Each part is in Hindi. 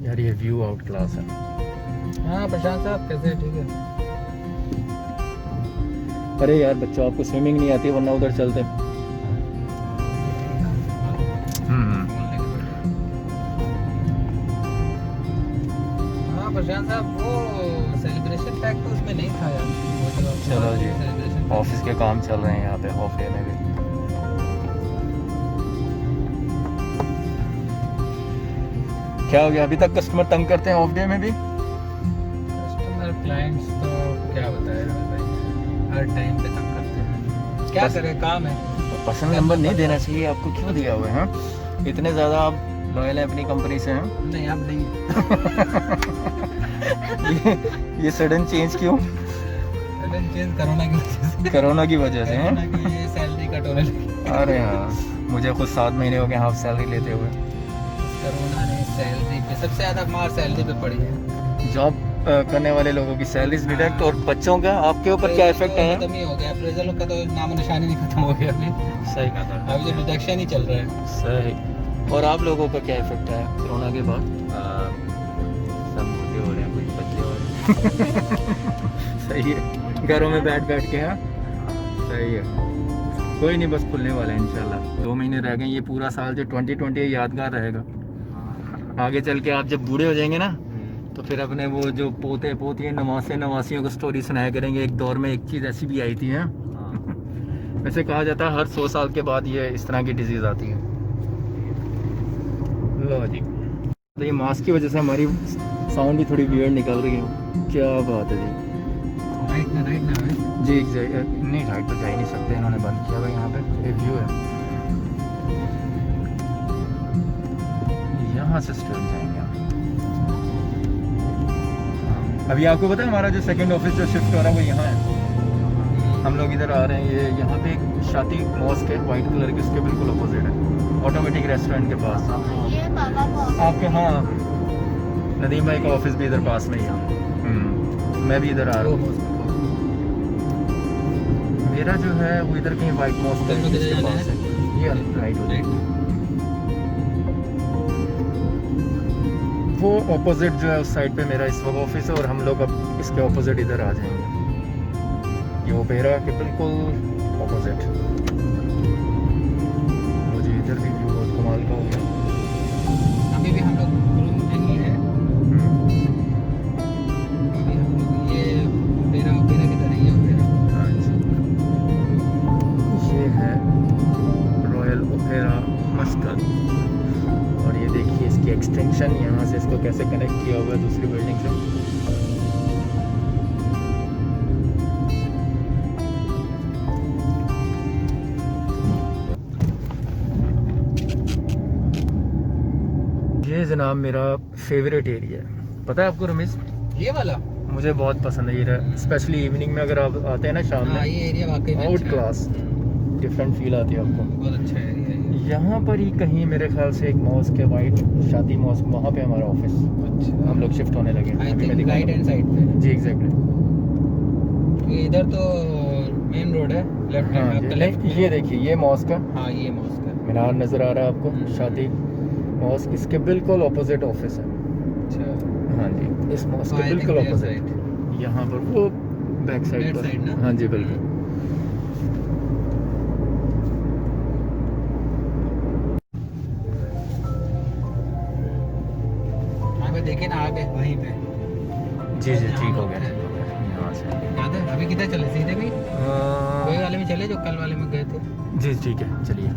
यार ये व्यू आउट क्लास है। हाँ प्रशांत साहब कैसे? ठीक है। अरे यार बच्चों, आपको स्विमिंग नहीं आती वरना उधर चलते। हाँ प्रशांत साहब वो सेलिब्रेशन पैक तो उसमें नहीं था यार। वो जो आप चलो जी, celebration ऑफिस के काम चल रहे हैं यहाँ पे ऑफे में भी। क्या हो गया, अभी तक कस्टमर तंग करते हैं ऑफ डे में भी? कस्टमर क्लाइंट्स तो क्या बताया भाई, हर टाइम पे तंग करते हैं। क्या बस- करें, काम है। पर्सनल नंबर नहीं देना चाहिए आपको, क्यों दिया हुआ है? हाँ? इतने ज़्यादा आप लॉयल हैं अपनी कंपनी से हैं? नहीं आप नहीं। ये सडन चेंज क्यों? सडन चेंज कोरोना की वजह से। कोरोना की वजह से हैं? कोरोना की सैलरी कट होने लगी। अरे हाँ, मुझे खुद 7 महीने हो गए हाफ सैलरी लेते हुए। कोरोना ने सैलरी पे सबसे ज्यादा मार सैलरी पे पड़ी है। जॉब करने वाले लोगों की सैलरीज डिडक्ट, और बच्चों का आपके ऊपर क्या इफेक्ट है? खत्म ही हो गया, अप्रेजल का तो नामो निशान ही नहीं खत्म हो गया अभी। सही कहा। अभी तो डिडक्शन ही चल रहा है। सही। और आप लोगों का क्या इफेक्ट है कोरोना के बाद? सब मोटे हो रहे हैं, कुछ पतले हो रहे हैं। सही है, घरों में बैठ बैठ के। हाँ सही है, कोई नहीं, बस खुलने वाला है इंशाल्लाह। 2 महीने रह गए, ये पूरा साल जो 2020 यादगार रहेगा। आगे चल के आप जब बूढ़े हो जाएंगे ना, तो फिर अपने वो जो पोते पोतियाँ नवासियों को स्टोरी सुनाया करेंगे। एक दौर में एक चीज़ ऐसी भी आई थी है, वैसे कहा जाता है हर 100 साल के बाद ये इस तरह की डिजीज़ आती है। लो जी, तो ये मास्क की वजह से हमारी साउंड भी थोड़ी वियर्ड निकल रही है। क्या बात है जी। राइट ना भाई। जी नहीं, राइट तो जा ही नहीं सकते, इन्होंने बंद किया भाई। यहाँ पे एक व्यू है, यहाँ से स्ट्रेट जाएंगे हम। अभी आपको पता है हमारा जो सेकंड ऑफिस जो शिफ्ट हो रहा है वो यहाँ है। हम लोग इधर आ रहे हैं, ये यहाँ पे एक शाती मॉस्क है वाइट कलर की, उसके बिल्कुल अपोजिट है, ऑटोमेटिक रेस्टोरेंट के पास। ये बाबा को आपके हाँ, नदीम भाई का ऑफिस भी इधर पास में ही है। मैं भी इधर आ रहा हूँ। मेरा जो है वो इधर कहीं वाइट मॉस्क कल में किधर के जाना पास है? है। ये राइट हो जाएगा। वो ऑपोजिट जो है उस साइड पे मेरा इस वक्त ऑफिस है, और हम लोग अब इसके ऑपोजिट इधर आ जाएंगे। ये ओपेरा के बिल्कुल ऑपोजिट। मुझे इधर भी व्यू बहुत कमाल का हो गया। अभी भी हम लोग रूम में ही है। अभी हम लोग ये ओपेरा की तरह ये ओपेरा। हाँ जी, ये है रॉयल ओपेरा मस्कत। और ये देखिए इसकी एक्सटेंशन, यहाँ से इसको कैसे कनेक्ट किया हुआ है दूसरी बिल्डिंग से। ये जनाब मेरा फेवरेट एरिया है, पता है आपको रमेश? ये वाला मुझे बहुत पसंद है ये, स्पेशली इवनिंग में अगर आप आते हैं ना शाम हाँ, में, ये एरिया वाकई में आउट अच्छा है। क्लास डिफरेंट फील आती है आपको। बहुत अच्छा एरिया है ये। यहाँ पर ही कहीं मेरे ख्याल से एक मॉस्क है, वाइट शादी मॉस्क, वहाँ पे हमारा ऑफिस। अच्छा हम लोग शिफ्ट होने लगे। आई अभी मैं थिंक राइट हैंड साइड पे। जी एग्जैक्टली। क्योंकि इधर तो मेन रोड है, लेफ्ट हाँ हैंड जी, आपका लेफ्ट नहीं, ये देखिए ये मॉस्क है, हाँ ये मॉस्क है। मीनार नज़र आ रहा है आपको, शादी मॉस्क, इसके बिल्कुल ऑपोजिट ऑफिस है। अच्छा हाँ जी, इस मॉस्क So, के I think बिल्कुल their ऑपोजिट, यहाँ पर वो बैक साइड That पर। side ना? हाँ जी बिल्कुल। आगे देखिए ना, आगे वहीं पे जी जी ठीक हो गया, ठीक हो गया। यहाँ से याद है? अभी किधर चले, सीधे भी वही वाले में चले जो कल वाले में गए थे। जी ठीक है, चलिए।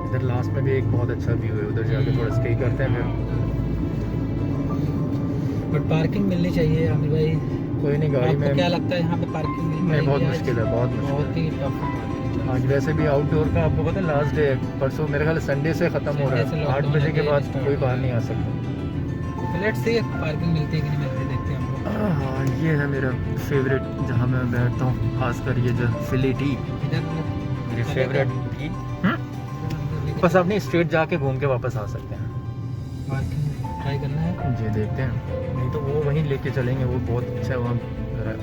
इधर लास्ट में भी एक बहुत अच्छा व्यू है, उधर जाके थोड़ा स्टे करते हैं फिर। बट पार्किंग मिलनी चाहिए आमिर भाई। कोई नहीं, गाड़ी आपको में क्या लगता है यहाँ पे पार्किंग मिल नहीं, बहुत पाएगी आज? मुश्किल है, बहुत मुश्किल बहुत ही टफ। आज वैसे भी आउटडोर का आपको पता है लास्ट डे है, परसों मेरे ख्याल संडे से ख़त्म हो रहा Sunday से है। lockdown 8 बजे के है, बाद start कोई हो बाहर गया। नहीं आ सकता। लेट्स सी पार्किंग मिलती है कि नहीं मिलती, देखते हैं हम लोग। हाँ, ये है मेरा फेवरेट जहाँ मैं बैठता हूँ, खासकर ये जो फिली टी इधर मेरी फेवरेट टी। बस आप नहीं, स्ट्रेट जाके घूम के वापस आ सकते हैं। पार्किंग ट्राई करना है। जी देखते हैं, नहीं तो वो वहीं लेके चलेंगे, वो बहुत अच्छा है वहाँ घर है।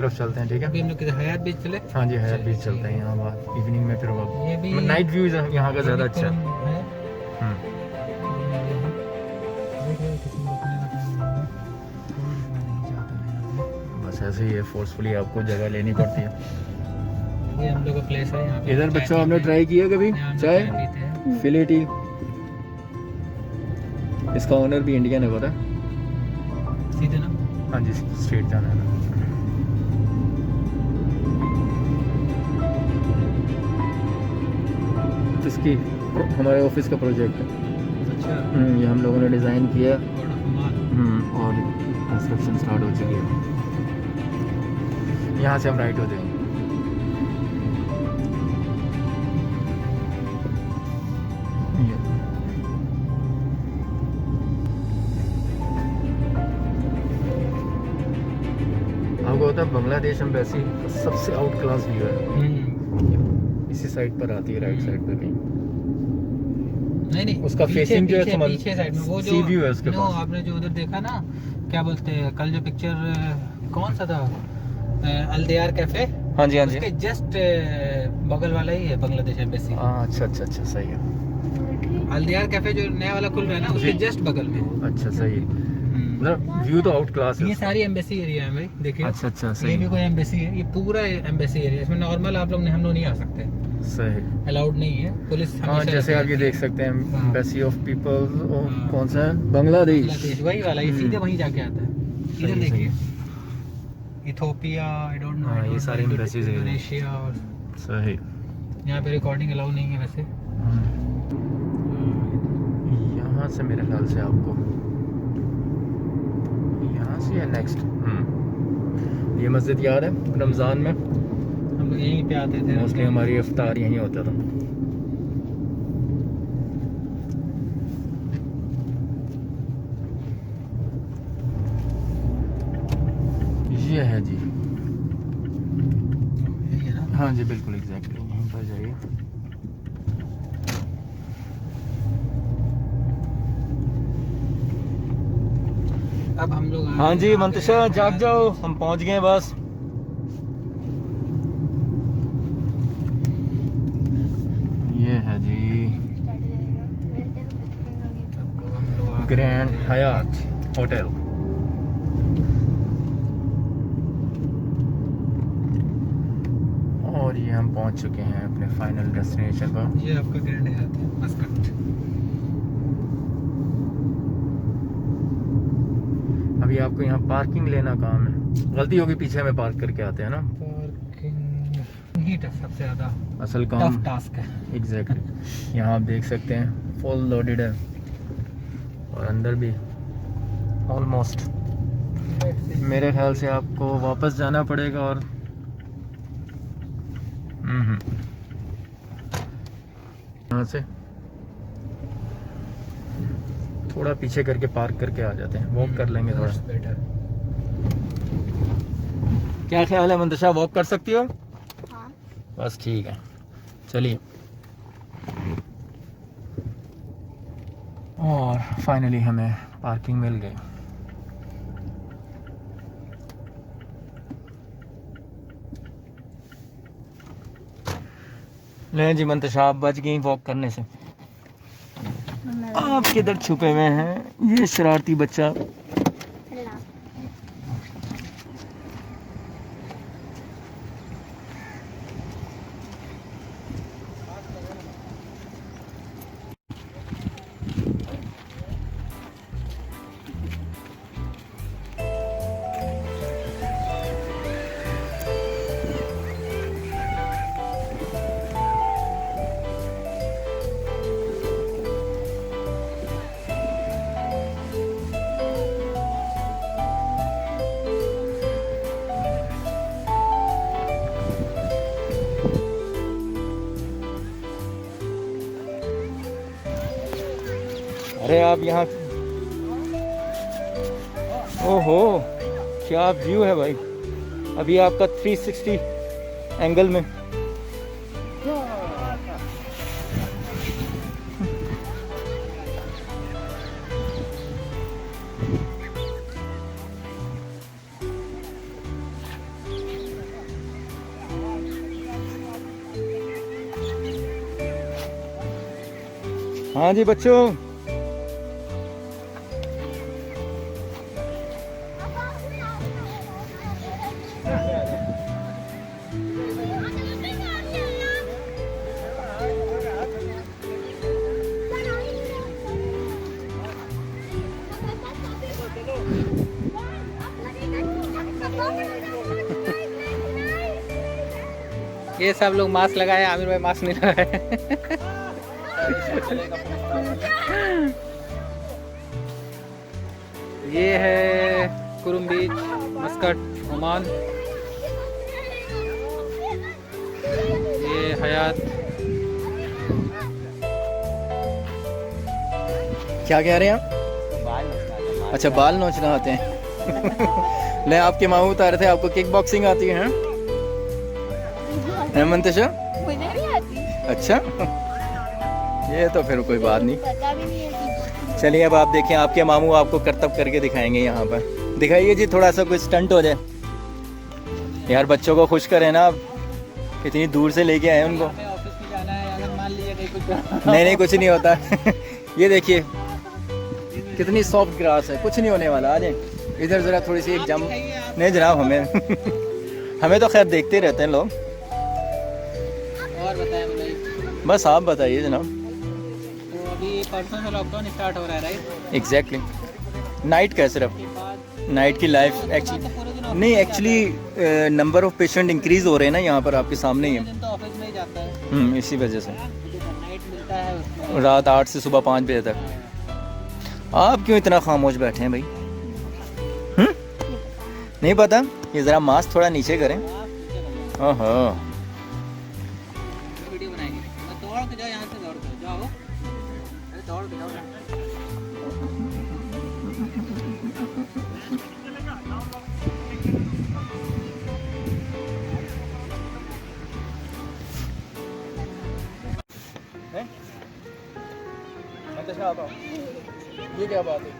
तरफ चलते हैं, ठीक है। अभी हम लोग किधर हयात बीच चले। हाँ जी, हयात बीच चलते हैं। यहाँ बात इवनिंग में फिर ये भी नाइट व्यू यहाँ का ज़्यादा अच्छा है। है। हम्म। बस ऐसे ही है, फोर्सफुली आपको जगह लेनी पड़ती है। ये हम लोग का प्लेस है यहाँ पे। इधर बच्चों आपने ट्राई किया कभी यहाँ हम लोग चाय पीते हैं। फिले टी? इसका ओनर भी इंडियन है, पता? सीधे ना। हाँ जी, स्ट्रेट जाना है ना। इसकी हमारे ऑफिस का प्रोजेक्ट है। अच्छा। ये हम लोगों ने डिज़ाइन किया गॉड ऑफ माल। और कंस्ट्रक्शन स्टार्ट हो चुकी है। यहाँ से हम राइट हो जाएंगे। ये। आपको पता है बांग्लादेश एम्बेसी सबसे आउट क्लास व्यू है। इसी साइड पर आती है, राइट साइड पे कहीं। नहीं उसका पीछे- facing जो है पीछे- समझ- पीछे साइड में वो जो sea view है उसके नो, पास। आपने जो उधर देखा ना, क्या बोलते हैं, कल जो पिक्चर कौन सा था, अल्दियार कैफे, हाँ जी, हाँ जी। उसके जस्ट बगल वाला ही है बांग्लादेश एम्बेसी। अच्छा अच्छा अच्छा, सही है। अल्दियार कैफे जो नया वाला खुल रहा है ना, उसके जी। जस्ट बगल में। अच्छा, सही है। मतलब व्यू तो आउट क्लास है। ये सारी एम्बेसी एरिया है भाई, देखिए। अच्छा अच्छा, ये सही भी है। कोई एम्बेसी है, ये पूरा एम्बेसी एरिया। इसमें नॉर्मल हम लोग नहीं आ सकते, सही। अलाउड नहीं है। पुलिस हाँ, हमेशा जैसे आप रहती ये है। देख सकते हैं, हाँ। एम्बेसी ऑफ पीपल हाँ। कौन सा है? बांग्लादेश। बांग्लादेश, वही वाला, ये सीधे वहीं जाके आता है। इधर सही, देखिए, इथोपिया, आई डोंट नो, हाँ, ये सारे embassies हैं। इंडोनेशिया, और सही। यहाँ पे रिकॉर्डिंग अलाउ नहीं है वैसे। यहाँ से मेरे ख्याल से आपको यहाँ से या नेक्स्ट ये मस्जिद याद है? रमज़ान में हम लोग यहीं पे आते थे। मोस्टली हमारी इफ्तार यहीं होता था। ये है जी। यही है ना। हाँ जी, बिल्कुल एग्जैक्टली यहीं पर जाइए। अब हम लोग हाँ जी, मंतशा जाग जाओ, हम पहुंच गए बस। ये है जी ग्रैंड हयात होटल। और ये हम पहुंच चुके हैं अपने फाइनल डेस्टिनेशन पर। ये आपका ग्रैंड हयात है, मस्कट। अभी आपको यहाँ पार्किंग लेना काम है। गलती होगी, पीछे में पार्क करके आते हैं ना। पार्किंग ही सबसे ज्यादा असल काम टफ टास्क है। एग्जैक्टली। यहाँ आप देख सकते हैं फुल लोडेड है और अंदर भी ऑलमोस्ट। मेरे ख्याल से आपको वापस जाना पड़ेगा और यहाँ से थोड़ा पीछे करके पार्क करके आ जाते हैं, वॉक कर लेंगे थोड़ा। बेटर। क्या ख्याल है मंतशा, वॉक कर सकती हो? हाँ। बस ठीक है, चलिए। और फाइनली हमें पार्किंग मिल गई। ले जी मंतशा, आप बच गई वॉक करने से। आप किधर छुपे हुए हैं ये शरारती बच्चा? अरे आप यहाँ, ओहो क्या व्यू है भाई। अभी आपका 360 एंगल में। हाँ जी बच्चों, ये सब लोग मास्क लगाए, आमिर भाई मास्क नहीं लगाए। ये है कुरुम बीच, मस्कट, ओमान। ये हयात। क्या कह रहे हैं आप? अच्छा, बाल नोचना आते हैं। ले, आपके मामू बता रहे थे आपको किक बॉक्सिंग आती है? मंतशा, मुझे नहीं आती। अच्छा, ये तो फिर कोई बात नहीं। पता भी नहीं है। चलिए अब आप देखें, आपके मामू आपको करतब करके दिखाएंगे यहाँ पर। दिखाइए जी, थोड़ा सा कोई स्टंट हो जाए यार, बच्चों को खुश करें ना आप, इतनी दूर से लेके आए उनको। ऑफिस में जाना है, अगर मान लीजिए कहीं कुछ नहीं नहीं, कुछ नहीं होता। ये देखिए कितनी सॉफ्ट ग्रास है, कुछ नहीं होने वाला। आ जाए इधर ज़रा, थोड़ी सी एक जम। नहीं जनाब, हमें तो खैर देखते रहते हैं लोग। और बताएं भाई, बस आप बताइए जनाब। तो अभी परसों से लॉकडाउन स्टार्ट हो रहा है, राइट? एग्जैक्टली, नाइट का सिर्फ, के बाद नाइट की लाइफ एक्चुअली नहीं, actually number of patient increase हो रहे हैं ना यहाँ पर, आपके सामने ही है। दिन तो ऑफिस में ही जाता है, इसी वजह से नाइट मिलता है उसमें। रात 8 से सुबह 5 बजे तक। आप क्यों इतना खामोश बैठे हैं भाई? नहीं पता? ये ज़रा मास्क थोड़ा नीचे करें। ओहो, वीडियो बनाएंगे, दौड़ के जाओ, यहाँ से दौड़ के जाओ, अरे दौड़ के जाओ। ये क्या बात है?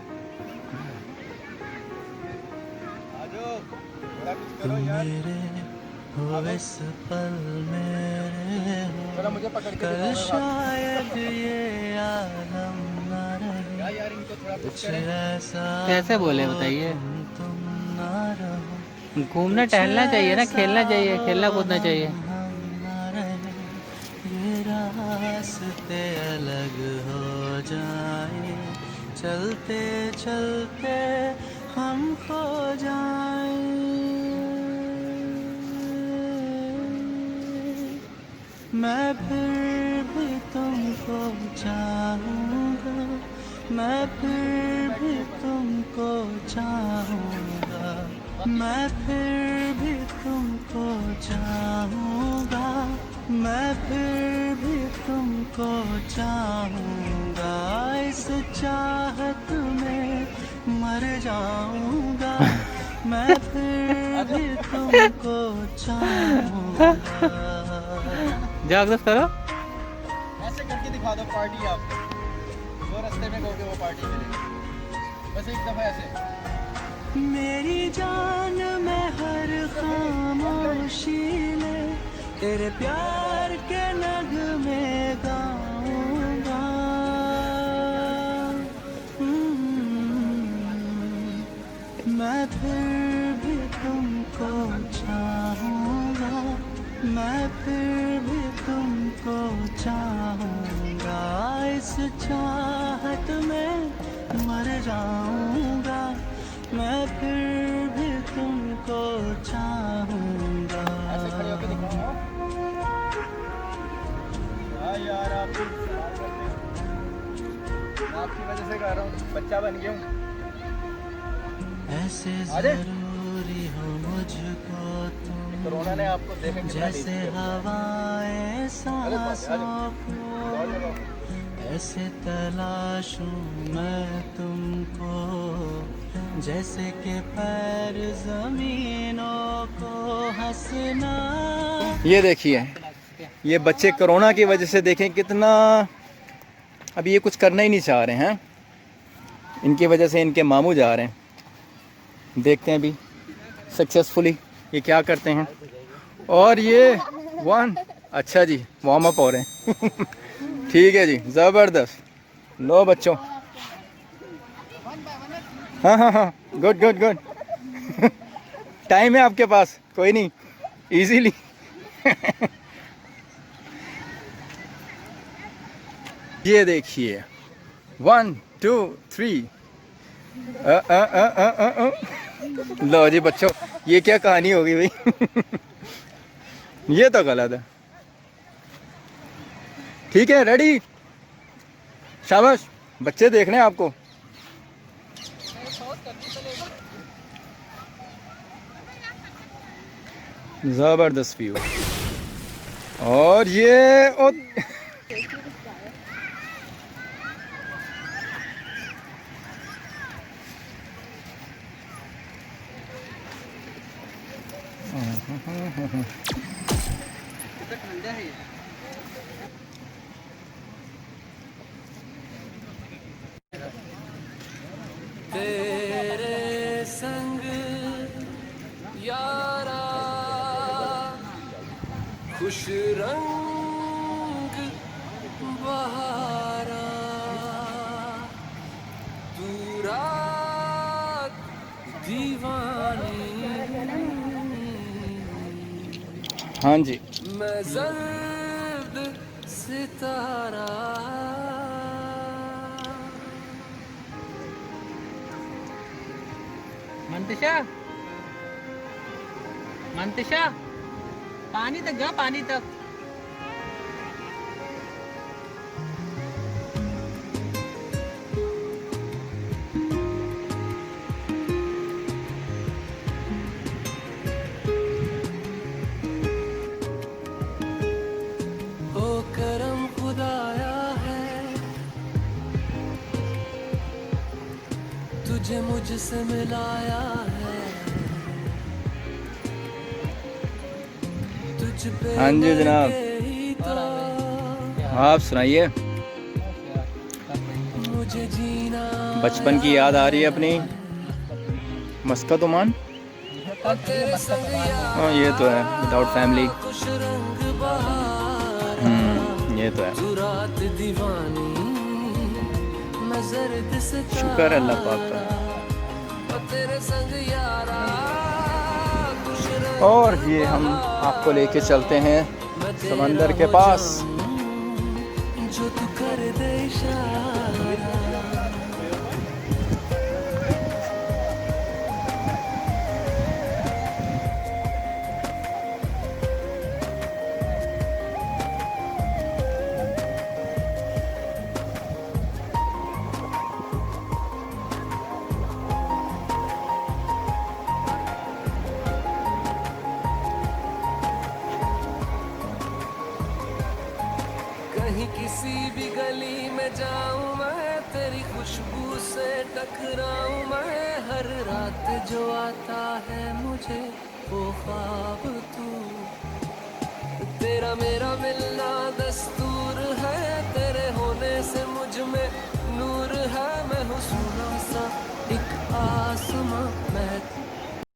जरा मुझे पकड़ के दिखाओ। शायद ये आलम ना रहे, यार इनको थोड़ा कुछ करें। ऐसा कैसे बोले बताइए? तुम ना रहो, घूमना टहलना चाहिए ना, खेलना चाहिए, खेलना कूदना चाहिए। हम ना रहे, ये रास्ते अलग हो जाए, चलते चलते हम खो जाए। मैं फिर भी तुमको चाहूँगा, मैं फिर भी तुमको चाहूँगा, मैं फिर भी तुमको चाहूँगा, मैं फिर भी तुमको चाहूँगा, इस चाहत में मर जाऊँगा, मैं फिर भी तुमको चाहूँगा। जागरूक करो। ऐसे करके दिखा दो पार्टी आप, जो रास्ते में कहोगे वो पार्टी मिलेगी। बस एक दफा ऐसे। मेरी जान मैं हर खामोशी में तेरे प्यार के नगमे गाऊंगा। मैं फिर भी तुमको चाहूँगा, मैं फिर भी तुमको चाहूँगा, इस चाहत में मर जाऊँगा, मैं फिर भी तुमको चाहूँगा। ऐसे खड़े होके दिखाओ। हाँ यार, आप मैं आपकी वजह से कह रहा हूँ, बच्चा बन गया हूँ। ऐसे अरे! जरूरी हो मुझको तुम, कोरोना ने आपको देखा कितना जैसे हवाएं सांसों को, ऐसे तलाशूं मैं तुमको, जैसे के पैर जमीनों को हंसना। ये देखिए, ये बच्चे कोरोना की वजह से देखें कितना, अभी ये कुछ करना ही नहीं चाह रहे हैं। इनकी वजह से इनके मामू जा रहे हैं, देखते हैं अभी सक्सेसफुली ये क्या करते हैं। और ये अच्छा जी, वार्म अप हो रहे हैं। ठीक है जी, ज़बरदस्त। लो बच्चों। हाँ हाँ हाँ, गुड गुड गुड। टाइम है आपके पास, कोई नहीं, इजीली। ये देखिए, 1 2 3। लो जी बच्चों, ये क्या कहानी होगी भाई। ये तो गलत है। ठीक है, रेडी, शाबाश। बच्चे देख रहे हैं आपको। जबरदस्त व्यू। और ये तेरे संग यारा खुश रंग बहारा तू रात दीवानी हाँ जी, मैं जर्द सितारा मंतशा, मंतशा, पानी तक जा, पानी तक। ओ करम खुदाया है तुझे मुझसे मिलाया है तुझ पे हाँ जी जनाब, ही तो आप सुनाइए। मुझे जीना बचपन की याद आ रही है अपनी। मस्कत ओमान। तेरे संग हाँ ये तो है, विदाउट फैमिली। खुश रंग बहार ये तो है। तू रात दीवानी मैं जर्द सितारा शुक्र है अल्लाह पाक का। और तेरे संग यारा खुश रंग और ये हम आपको लेके चलते हैं समंदर के पास। जो तू कर दे इशारा कहीं किसी भी गली में जाऊं मैं तेरी खुशबू से टकराऊं मैं हर रात जो आता है मुझे वो ख्वाब तू तेरा मेरा मिलना दस्तूर है तेरे होने से मुझ में नूर है मैं हूँ सोना सा एक आसमां मैं